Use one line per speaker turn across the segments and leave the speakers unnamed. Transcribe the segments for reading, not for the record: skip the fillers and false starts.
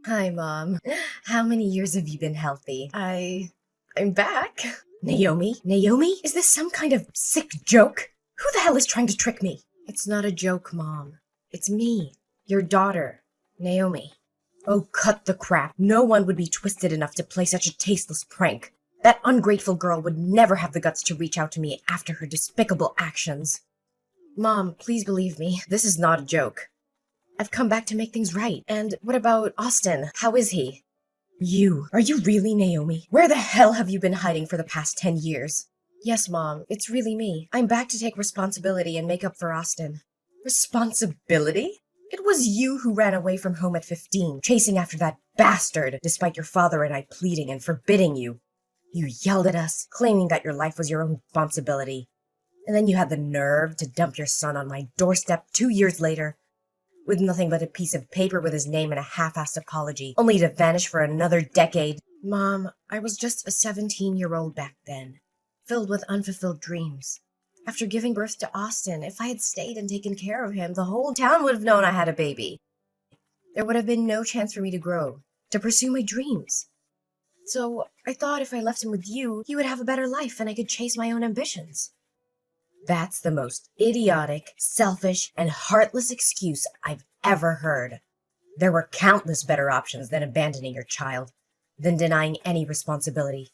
Hi, Mom. How many years have you been healthy? I'm back. Naomi? Naomi? Is this some kind of sick joke? Who the hell is trying to trick me? It's not a joke, Mom. It's me, your daughter, Naomi. Oh, cut the crap. No one would be twisted enough to play such a tasteless prank. That ungrateful girl would never have the guts to reach out to me after her despicable actions. Mom, please believe me. This is not a joke. I've come back to make things right. And what about Austin? How is he? Are you really Naomi? Where the hell have you been hiding for the past 10 years? Yes, Mom, it's really me. I'm back to take responsibility and make up for Austin. Responsibility? It was you who ran away from home at 15, chasing after that bastard, despite your father and I pleading and forbidding you. You yelled at us, claiming that your life was your own responsibility. And then you had the nerve to dump your son on my doorstep 2 years later, with nothing but a piece of paper with his name and a half-assed apology, only to vanish for another decade. Mom, I was just a 17-year-old back then, filled with unfulfilled dreams. After giving birth to Austin, if I had stayed and taken care of him, the whole town would have known I had a baby. There would have been no chance for me to grow, to pursue my dreams. So I thought if I left him with you, he would have a better life and I could chase my own ambitions. That's the most idiotic, selfish, and heartless excuse I've ever heard. There were countless better options than abandoning your child, than denying any responsibility.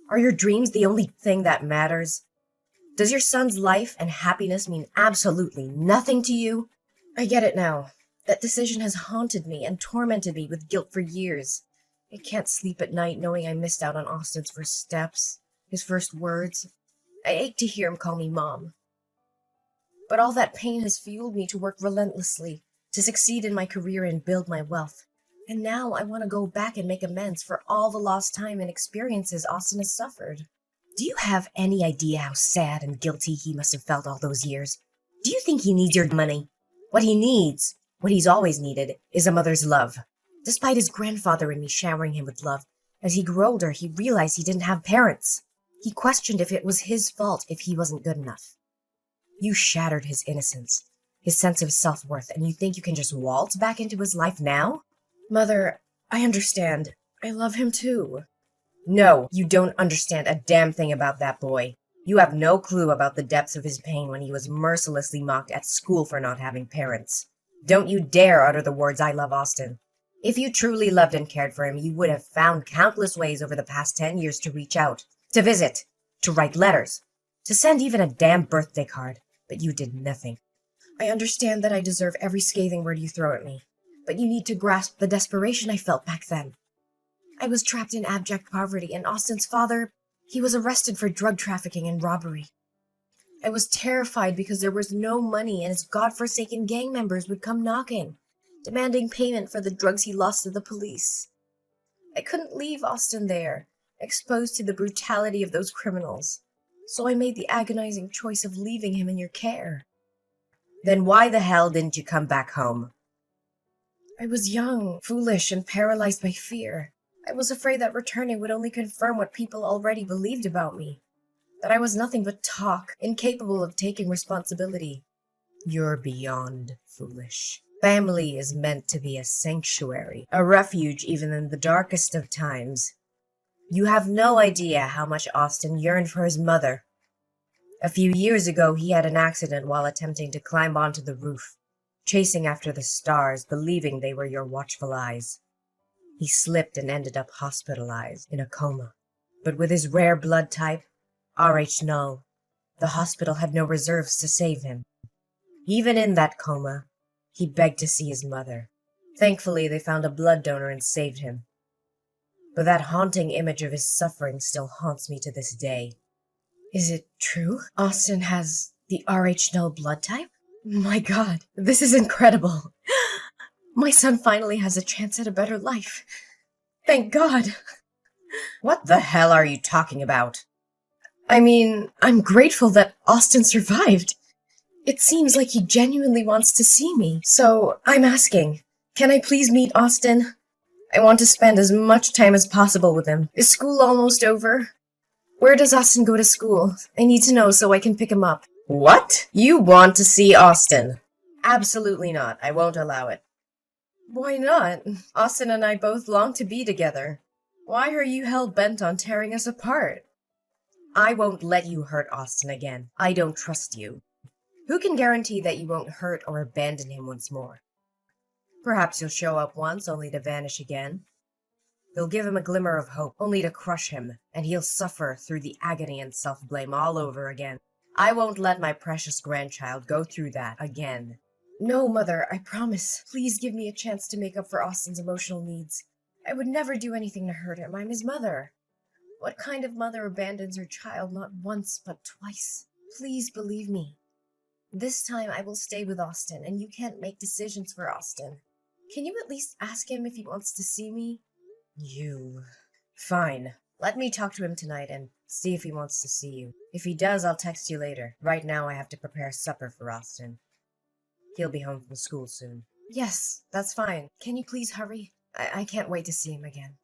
Are your dreams the only thing that matters? Does your son's life and happiness mean absolutely nothing to you? I get it now. That decision has haunted me and tormented me with guilt for years. I can't sleep at night knowing I missed out on Austin's first steps, his first words. I ache to hear him call me Mom. But all that pain has fueled me to work relentlessly, to succeed in my career and build my wealth. And now I want to go back and make amends for all the lost time and experiences Austin has suffered. Do you have any idea how sad and guilty he must have felt all those years? Do you think he needs your money? What he needs, what he's always needed, is a mother's love. Despite his grandfather and me showering him with love, as he grew older, he realized he didn't have parents. He questioned if it was his fault if he wasn't good enough. You shattered his innocence, his sense of self-worth, and you think you can just waltz back into his life now? Mother, I understand. I love him too. No, you don't understand a damn thing about that boy. You have no clue about the depths of his pain when he was mercilessly mocked at school for not having parents. Don't you dare utter the words "I love Austin." If you truly loved and cared for him, you would have found countless ways over the past 10 years to reach out, to visit, to write letters, to send even a damn birthday card. But you did nothing. I understand that I deserve every scathing word you throw at me, but you need to grasp the desperation I felt back then. I was trapped in abject poverty, and Austin's father, he was arrested for drug trafficking and robbery. I was terrified because there was no money and his godforsaken gang members would come knocking, demanding payment for the drugs he lost to the police. I couldn't leave Austin there, exposed to the brutality of those criminals. So I made the agonizing choice of leaving him in your care. Then why the hell didn't you come back home? I was young, foolish, and paralyzed by fear. I was afraid that returning would only confirm what people already believed about me. That I was nothing but talk, incapable of taking responsibility. You're beyond foolish. Family is meant to be a sanctuary, a refuge even in the darkest of times. You have no idea how much Austin yearned for his mother. A few years ago, he had an accident while attempting to climb onto the roof, chasing after the stars, believing they were your watchful eyes. He slipped and ended up hospitalized, in a coma. But with his rare blood type, Rh null, the hospital had no reserves to save him. Even in that coma, he begged to see his mother. Thankfully, they found a blood donor and saved him. But that haunting image of his suffering still haunts me to this day. Is it true? Austin has the Rh null blood type? My God, this is incredible. My son finally has a chance at a better life. Thank God. What the hell are you talking about? I mean, I'm grateful that Austin survived. It seems like he genuinely wants to see me, so I'm asking, can I please meet Austin? I want to spend as much time as possible with him. Is school almost over? Where does Austin go to school? I need to know so I can pick him up. What? You want to see Austin? Absolutely not. I won't allow it. Why not? Austin and I both long to be together. Why are you hell-bent on tearing us apart? I won't let you hurt Austin again. I don't trust you. Who can guarantee that you won't hurt or abandon him once more? Perhaps you'll show up once, only to vanish again. You'll give him a glimmer of hope, only to crush him, and he'll suffer through the agony and self-blame all over again. I won't let my precious grandchild go through that again. No, Mother, I promise. Please give me a chance to make up for Austin's emotional needs. I would never do anything to hurt him. I'm his mother. What kind of mother abandons her child not once, but twice? Please believe me. This time I will stay with Austin, and you can't make decisions for Austin. Can you at least ask him if he wants to see me? You. Fine. Let me talk to him tonight and see if he wants to see you. If he does, I'll text you later. Right now I have to prepare supper for Austin. He'll be home from school soon. Yes, that's fine. Can you please hurry? I can't wait to see him again.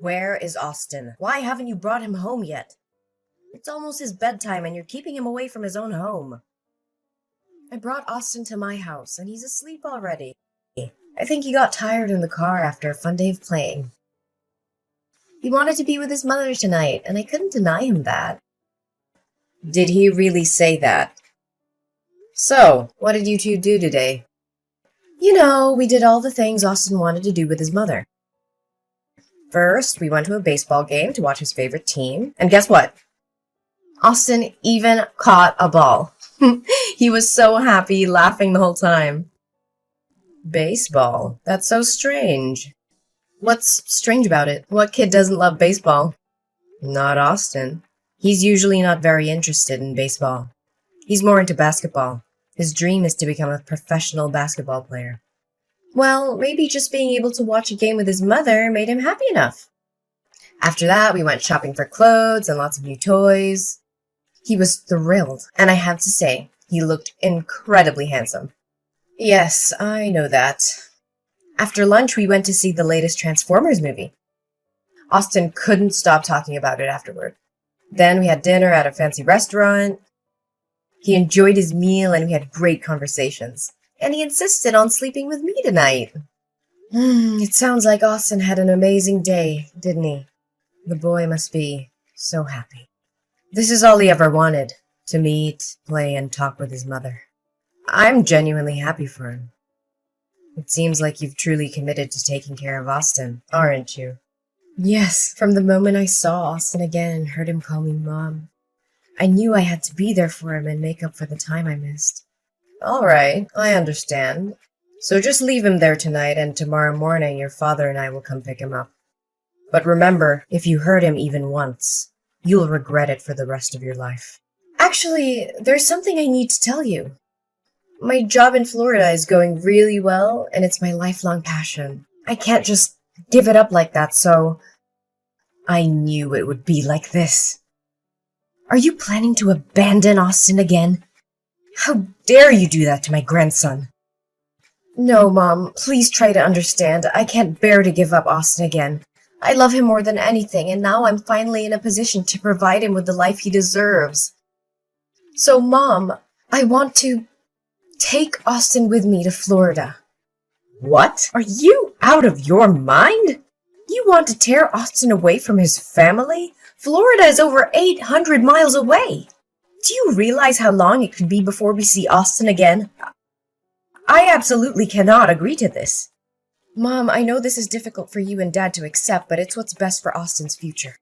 Where is Austin? Why haven't you brought him home yet? It's almost his bedtime and you're keeping him away from his own home. I brought Austin to my house and he's asleep already. I think he got tired in the car after a fun day of playing. He wanted to be with his mother tonight, and I couldn't deny him that. Did he really say that? So, what did you two do today? You know, we did all the things Austin wanted to do with his mother. First, we went to a baseball game to watch his favorite team, and guess what? Austin even caught a ball. He was so happy, laughing the whole time. Baseball? That's so strange. What's strange about it? What kid doesn't love baseball? Not Austin. He's usually not very interested in baseball. He's more into basketball. His dream is to become a professional basketball player. Well, maybe just being able to watch a game with his mother made him happy enough. After that, we went shopping for clothes and lots of new toys. He was thrilled, and I have to say, he looked incredibly handsome. Yes, I know that. After lunch, we went to see the latest Transformers movie. Austin couldn't stop talking about it afterward. Then we had dinner at a fancy restaurant. He enjoyed his meal and we had great conversations. And he insisted on sleeping with me tonight. It sounds like Austin had an amazing day, didn't he? The boy must be so happy. This is all he ever wanted, to meet, play, and talk with his mother. I'm genuinely happy for him. It seems like you've truly committed to taking care of Austin, aren't you? Yes, from the moment I saw Austin again and heard him call me Mom, I knew I had to be there for him and make up for the time I missed. All right, I understand. So just leave him there tonight, and tomorrow morning your father and I will come pick him up. But remember, if you hurt him even once, you'll regret it for the rest of your life. Actually, there's something I need to tell you. My job in Florida is going really well, and it's my lifelong passion. I can't just give it up like that, so I knew it would be like this. Are you planning to abandon Austin again? How dare you do that to my grandson? No, Mom, please try to understand. I can't bear to give up Austin again. I love him more than anything, and now I'm finally in a position to provide him with the life he deserves. So, Mom, I want to take Austin with me to Florida. What? Are you out of your mind? You want to tear Austin away from his family? Florida is over 800 miles away. Do you realize how long it could be before we see Austin again? I absolutely cannot agree to this. Mom, I know this is difficult for you and Dad to accept, but it's what's best for Austin's future.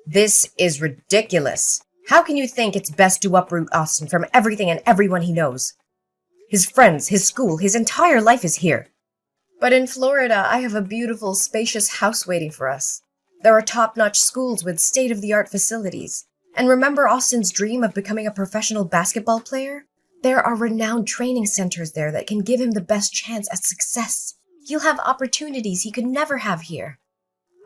This is ridiculous. How can you think it's best to uproot Austin from everything and everyone he knows? His friends, his school, his entire life is here. But in Florida, I have a beautiful, spacious house waiting for us. There are top-notch schools with state-of-the-art facilities. And remember Austin's dream of becoming a professional basketball player? There are renowned training centers there that can give him the best chance at success. He'll have opportunities he could never have here.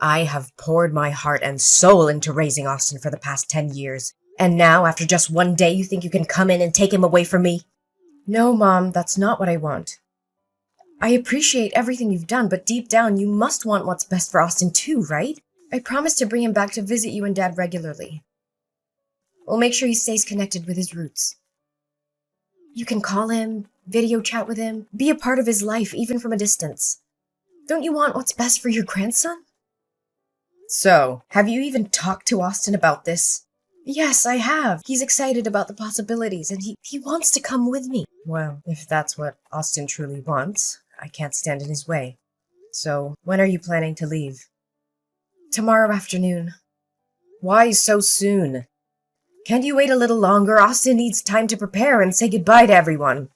I have poured my heart and soul into raising Austin for the past 10 years. And now, after just one day, you think you can come in and take him away from me? No, Mom, that's not what I want. I appreciate everything you've done, but deep down, you must want what's best for Austin too, right? I promise to bring him back to visit you and Dad regularly. We'll make sure he stays connected with his roots. You can call him, video chat with him, be a part of his life even from a distance. Don't you want what's best for your grandson? So, have you even talked to Austin about this? Yes, I have. He's excited about the possibilities, and he wants to come with me. Well, if that's what Austin truly wants, I can't stand in his way. So, when are you planning to leave? Tomorrow afternoon. Why so soon? Can't you wait a little longer? Austin needs time to prepare and say goodbye to everyone.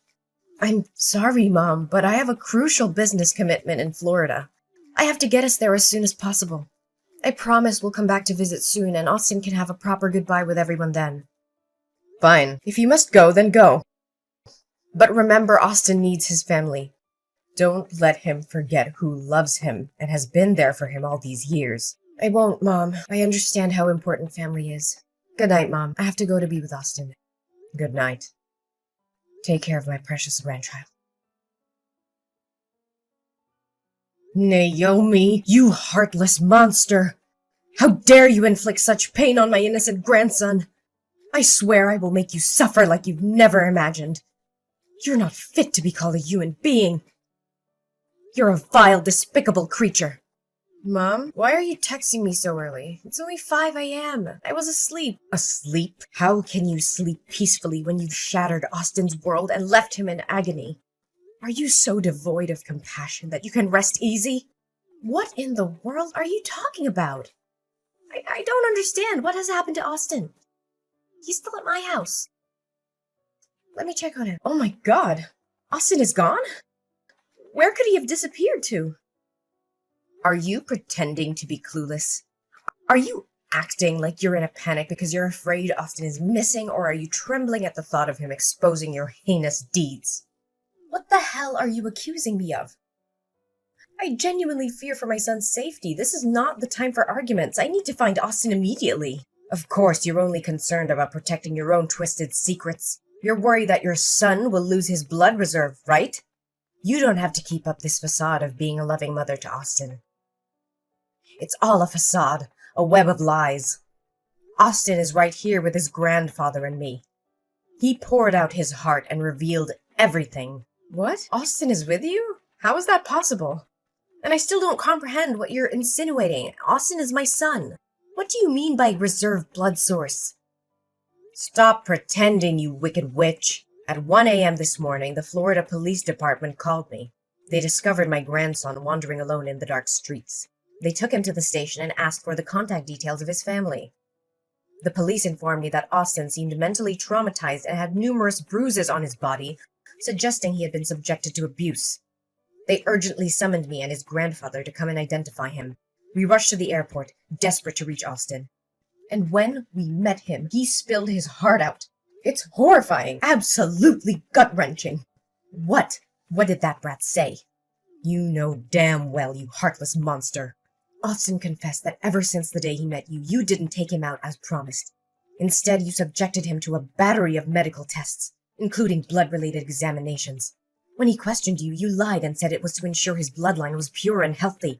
I'm sorry, Mom, but I have a crucial business commitment in Florida. I have to get us there as soon as possible. I promise we'll come back to visit soon, and Austin can have a proper goodbye with everyone then. Fine. If you must go, then go. But remember, Austin needs his family. Don't let him forget who loves him and has been there for him all these years. I won't, Mom. I understand how important family is. Good night, Mom. I have to go to be with Austin. Good night. Take care of my precious grandchild. Naomi, you heartless monster! How dare you inflict such pain on my innocent grandson? I swear I will make you suffer like you've never imagined. You're not fit to be called a human being. You're a vile, despicable creature. Mom, why are you texting me so early? It's only 5 a.m. I was asleep. Asleep? How can you sleep peacefully when you've shattered Austin's world and left him in agony? Are you so devoid of compassion that you can rest easy? What in the world are you talking about? I don't understand. What has happened to Austin? He's still at my house. Let me check on him. Oh my God. Austin is gone? Where could he have disappeared to? Are you pretending to be clueless? Are you acting like you're in a panic because you're afraid Austin is missing, or are you trembling at the thought of him exposing your heinous deeds? What the hell are you accusing me of? I genuinely fear for my son's safety. This is not the time for arguments. I need to find Austin immediately. Of course, you're only concerned about protecting your own twisted secrets. You're worried that your son will lose his blood reserve, right? You don't have to keep up this facade of being a loving mother to Austin. It's all a facade, a web of lies. Austin is right here with his grandfather and me. He poured out his heart and revealed everything. What? Austin is with you? How is that possible? And I still don't comprehend what you're insinuating. Austin is my son. What do you mean by reserved blood source? Stop pretending, you wicked witch. At 1 a.m. this morning, the Florida Police Department called me. They discovered my grandson wandering alone in the dark streets. They took him to the station and asked for the contact details of his family. The police informed me that Austin seemed mentally traumatized and had numerous bruises on his body, suggesting he had been subjected to abuse. They urgently summoned me and his grandfather to come and identify him. We rushed to the airport, desperate to reach Austin. And when we met him, he spilled his heart out. It's horrifying, absolutely gut-wrenching. What did that brat say? You know damn well, you heartless monster. Austin confessed that ever since the day he met you, you didn't take him out as promised. Instead, you subjected him to a battery of medical tests, including blood-related examinations. When he questioned you, you lied and said it was to ensure his bloodline was pure and healthy.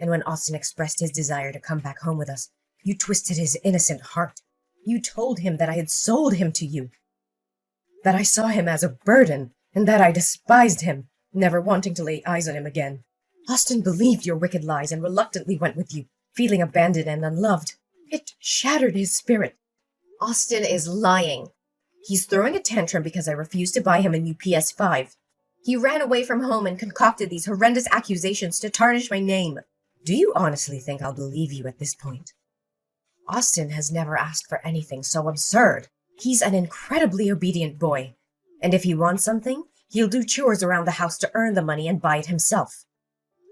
And when Austin expressed his desire to come back home with us, you twisted his innocent heart. You told him that I had sold him to you, that I saw him as a burden, and that I despised him, never wanting to lay eyes on him again. Austin believed your wicked lies and reluctantly went with you, feeling abandoned and unloved. It shattered his spirit. Austin is lying. He's throwing a tantrum because I refused to buy him a new PS5. He ran away from home and concocted these horrendous accusations to tarnish my name. Do you honestly think I'll believe you at this point? Austin has never asked for anything so absurd. He's an incredibly obedient boy. And if he wants something, he'll do chores around the house to earn the money and buy it himself.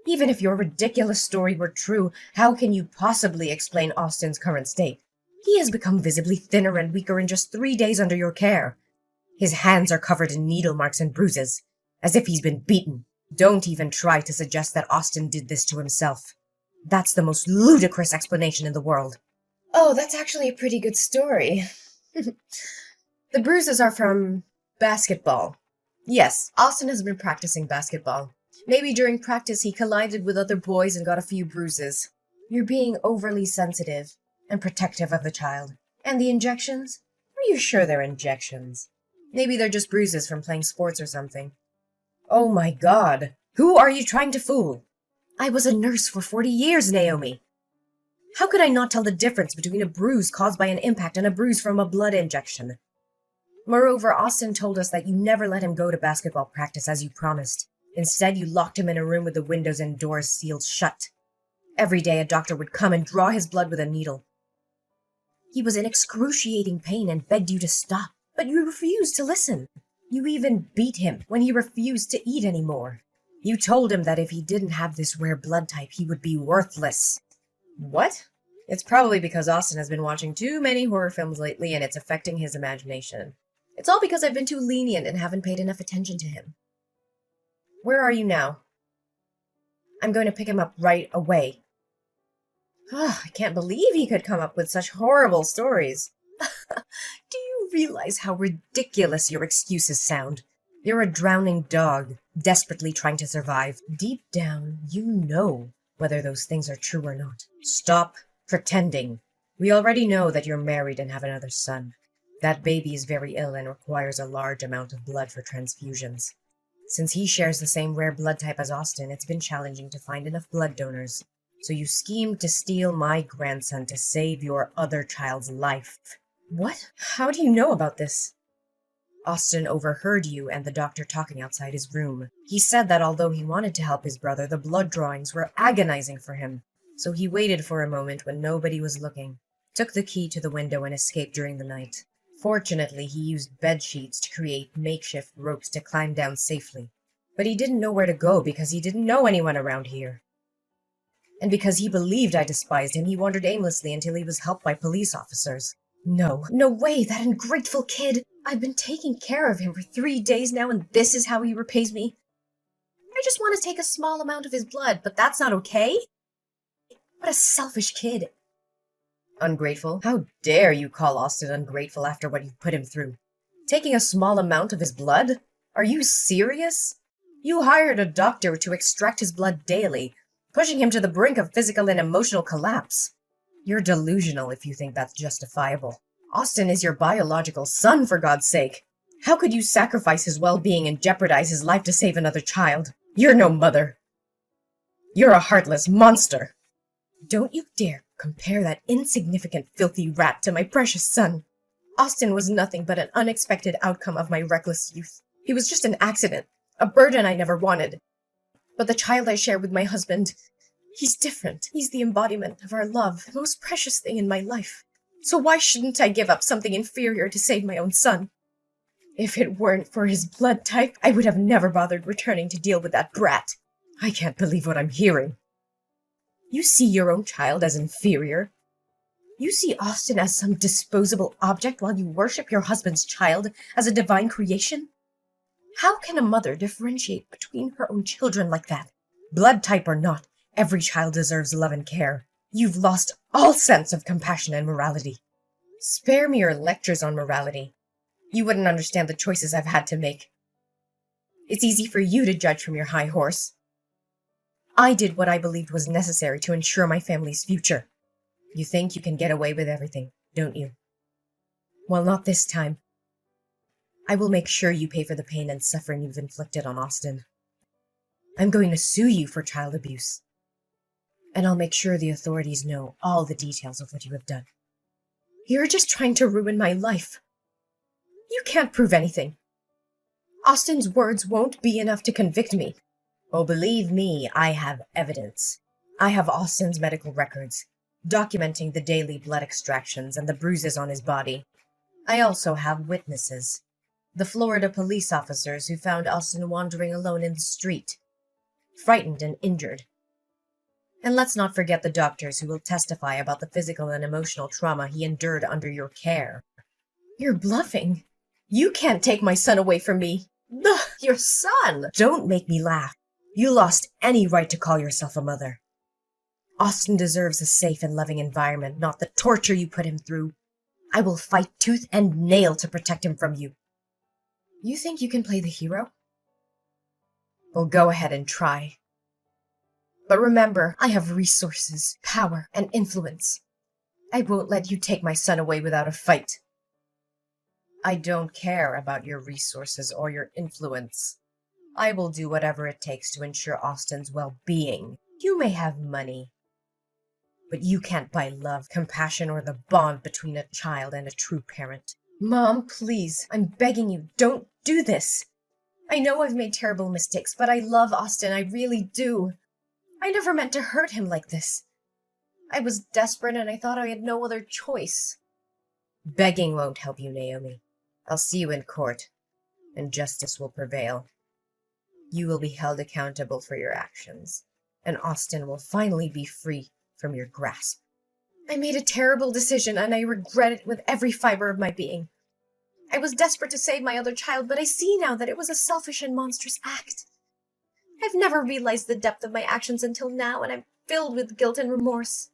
Even if your ridiculous story were true, how can you possibly explain Austin's current state? He has become visibly thinner and weaker in just 3 days under your care. His hands are covered in needle marks and bruises, as if he's been beaten. Don't even try to suggest that Austin did this to himself. That's the most ludicrous explanation in the world. Oh, that's actually a pretty good story. The bruises are from basketball. Yes, Austin has been practicing basketball. Maybe during practice he collided with other boys and got a few bruises. You're being overly sensitive and protective of the child. And the injections? Are you sure they're injections? Maybe they're just bruises from playing sports or something. Oh my god! Who are you trying to fool? I was a nurse for 40 years, Naomi. How could I not tell the difference between a bruise caused by an impact and a bruise from a blood injection? Moreover, Austin told us that you never let him go to basketball practice as you promised. Instead, you locked him in a room with the windows and doors sealed shut. Every day, a doctor would come and draw his blood with a needle. He was in excruciating pain and begged you to stop, but you refused to listen. You even beat him when he refused to eat anymore. You told him that if he didn't have this rare blood type, he would be worthless. What? It's probably because Austin has been watching too many horror films lately and it's affecting his imagination. It's all because I've been too lenient and haven't paid enough attention to him. Where are you now? I'm going to pick him up right away. I can't believe he could come up with such horrible stories. Do you realize how ridiculous your excuses sound? You're a drowning dog, desperately trying to survive. Deep down, you know whether those things are true or not. Stop pretending. We already know that you're married and have another son. That baby is very ill and requires a large amount of blood for transfusions. Since he shares the same rare blood type as Austin, it's been challenging to find enough blood donors. So you schemed to steal my grandson to save your other child's life. What? How do you know about this? Austin overheard you and the doctor talking outside his room. He said that although he wanted to help his brother, the blood drawings were agonizing for him. So he waited for a moment when nobody was looking, took the key to the window and escaped during the night. Fortunately, he used bed sheets to create makeshift ropes to climb down safely. But he didn't know where to go because he didn't know anyone around here. And because he believed I despised him, he wandered aimlessly until he was helped by police officers. No way, that ungrateful kid! I've been taking care of him for 3 days now, and this is how he repays me? I just want to take a small amount of his blood, but that's not okay? What a selfish kid. Ungrateful? How dare you call Austin ungrateful after what you've put him through? Taking a small amount of his blood? Are you serious? You hired a doctor to extract his blood daily, pushing him to the brink of physical and emotional collapse. You're delusional if you think that's justifiable. Austin is your biological son, for God's sake. How could you sacrifice his well-being and jeopardize his life to save another child? You're no mother. You're a heartless monster. Don't you dare compare that insignificant, filthy rat to my precious son. Austin was nothing but an unexpected outcome of my reckless youth. He was just an accident, a burden I never wanted. But the child I share with my husband, he's different. He's the embodiment of our love, the most precious thing in my life. So why shouldn't I give up something inferior to save my own son? If it weren't for his blood type, I would have never bothered returning to deal with that brat. I can't believe what I'm hearing. You see your own child as inferior? You see Austin as some disposable object while you worship your husband's child as a divine creation? How can a mother differentiate between her own children like that? Blood type or not, every child deserves love and care. You've lost all sense of compassion and morality. Spare me your lectures on morality. You wouldn't understand the choices I've had to make. It's easy for you to judge from your high horse. I did what I believed was necessary to ensure my family's future. You think you can get away with everything, don't you? Well, not this time. I will make sure you pay for the pain and suffering you've inflicted on Austin. I'm going to sue you for child abuse. And I'll make sure the authorities know all the details of what you have done. You're just trying to ruin my life. You can't prove anything. Austin's words won't be enough to convict me. Oh, believe me, I have evidence. I have Austin's medical records, documenting the daily blood extractions and the bruises on his body. I also have witnesses. The Florida police officers who found Austin wandering alone in the street, frightened and injured. And let's not forget the doctors who will testify about the physical and emotional trauma he endured under your care. You're bluffing. You can't take my son away from me. Ugh, your son! Don't make me laugh. You lost any right to call yourself a mother. Austin deserves a safe and loving environment, not the torture you put him through. I will fight tooth and nail to protect him from you. You think you can play the hero? Well, go ahead and try. But remember, I have resources, power, and influence. I won't let you take my son away without a fight. I don't care about your resources or your influence. I will do whatever it takes to ensure Austin's well-being. You may have money, but you can't buy love, compassion, or the bond between a child and a true parent. Mom, please, I'm begging you, don't do this. I know I've made terrible mistakes, but I love Austin, I really do. I never meant to hurt him like this. I was desperate and I thought I had no other choice. Begging won't help you, Naomi. I'll see you in court, and justice will prevail. You will be held accountable for your actions, and Austin will finally be free from your grasp. I made a terrible decision, and I regret it with every fiber of my being. I was desperate to save my other child, but I see now that it was a selfish and monstrous act. I've never realized the depth of my actions until now, and I'm filled with guilt and remorse.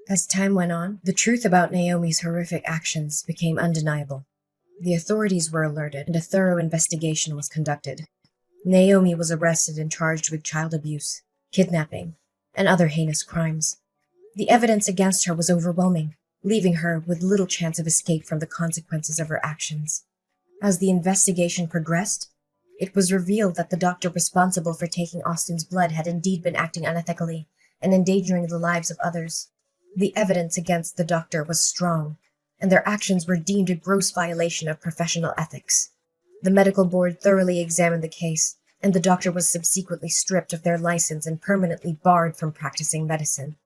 As time went on, the truth about Naomi's horrific actions became undeniable. The authorities were alerted, and a thorough investigation was conducted. Naomi was arrested and charged with child abuse, kidnapping, and other heinous crimes. The evidence against her was overwhelming, leaving her with little chance of escape from the consequences of her actions. As the investigation progressed, it was revealed that the doctor responsible for taking Austin's blood had indeed been acting unethically and endangering the lives of others. The evidence against the doctor was strong, and their actions were deemed a gross violation of professional ethics. The medical board thoroughly examined the case, and the doctor was subsequently stripped of their license and permanently barred from practicing medicine.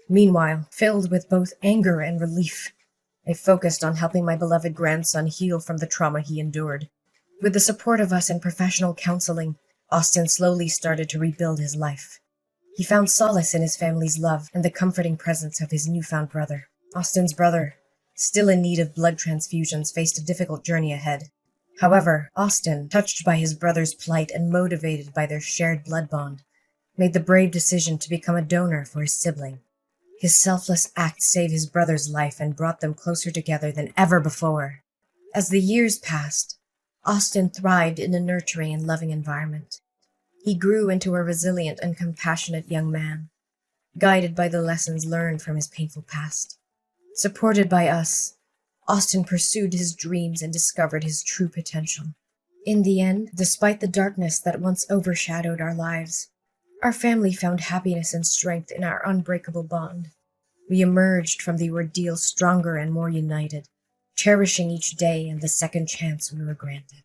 Meanwhile, filled with both anger and relief, I focused on helping my beloved grandson heal from the trauma he endured. With the support of us and professional counseling, Austin slowly started to rebuild his life. He found solace in his family's love and the comforting presence of his newfound brother. Austin's brother, still in need of blood transfusions, faced a difficult journey ahead. However, Austin, touched by his brother's plight and motivated by their shared blood bond, made the brave decision to become a donor for his sibling. His selfless act saved his brother's life and brought them closer together than ever before. As the years passed, Austin thrived in a nurturing and loving environment. He grew into a resilient and compassionate young man, guided by the lessons learned from his painful past. Supported by us, Austin pursued his dreams and discovered his true potential. In the end, despite the darkness that once overshadowed our lives, our family found happiness and strength in our unbreakable bond. We emerged from the ordeal stronger and more united, cherishing each day and the second chance we were granted.